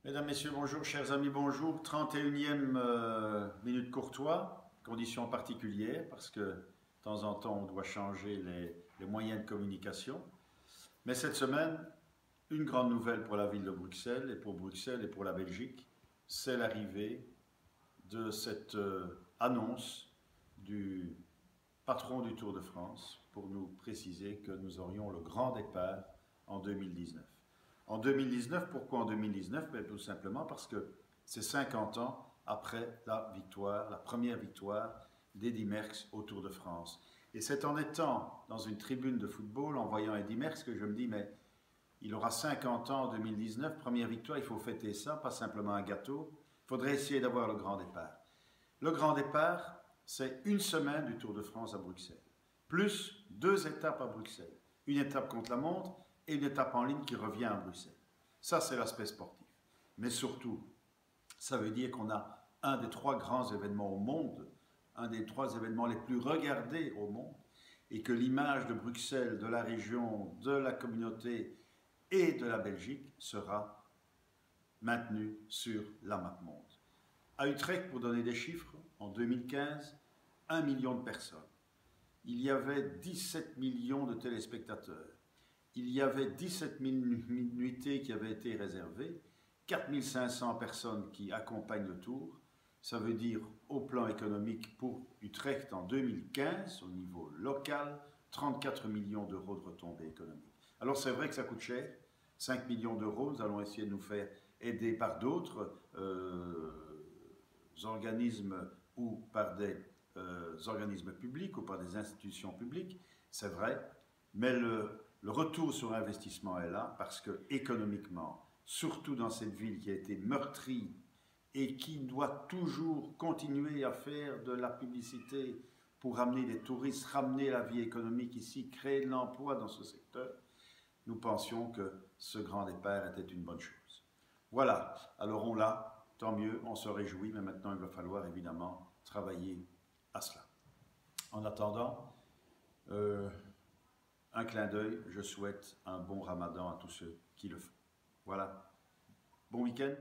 Mesdames, Messieurs, bonjour, chers amis, bonjour. 31e minute courtois, conditions particulières parce que de temps en temps on doit changer les moyens de communication. Mais cette semaine, une grande nouvelle pour la ville de Bruxelles et pour la Belgique, c'est l'arrivée de cette annonce du patron du Tour de France pour nous préciser que nous aurions le grand départ en 2019. En 2019, pourquoi en 2019? Tout simplement parce que c'est 50 ans après la victoire, la première victoire d'Eddy Merckx au Tour de France. Et c'est en étant dans une tribune de football, en voyant Eddy Merckx, que je me dis, mais il aura 50 ans en 2019, première victoire, il faut fêter ça, pas simplement un gâteau. Il faudrait essayer d'avoir le grand départ. Le grand départ, c'est une semaine du Tour de France à Bruxelles, plus 2 étapes à Bruxelles. Une étape contre la montre et une étape en ligne qui revient à Bruxelles. Ça, c'est l'aspect sportif. Mais surtout, ça veut dire qu'on a un des 3 grands événements au monde, un des 3 événements les plus regardés au monde, et que l'image de Bruxelles, de la région, de la communauté et de la Belgique sera maintenue sur la map monde. À Utrecht, pour donner des chiffres, en 2015, 1 million de personnes. Il y avait 17 millions de téléspectateurs. Il y avait 17 000 nuitées qui avaient été réservées, 4 500 personnes qui accompagnent le Tour. Ça veut dire, au plan économique, pour Utrecht en 2015, au niveau local, 34 millions d'euros de retombées économiques. Alors c'est vrai que ça coûte cher, 5 millions d'euros, nous allons essayer de nous faire aider par d'autres organismes ou par des organismes publics ou par des institutions publiques, c'est vrai, mais le retour sur investissement est là parce que économiquement, surtout dans cette ville qui a été meurtrie et qui doit toujours continuer à faire de la publicité pour ramener des touristes, ramener la vie économique ici, créer de l'emploi dans ce secteur, nous pensions que ce grand départ était une bonne chose. Voilà, alors on l'a, tant mieux, on se réjouit, mais maintenant il va falloir évidemment travailler à cela. En attendant, un clin d'œil, je souhaite un bon ramadan à tous ceux qui le font. Voilà, bon week-end.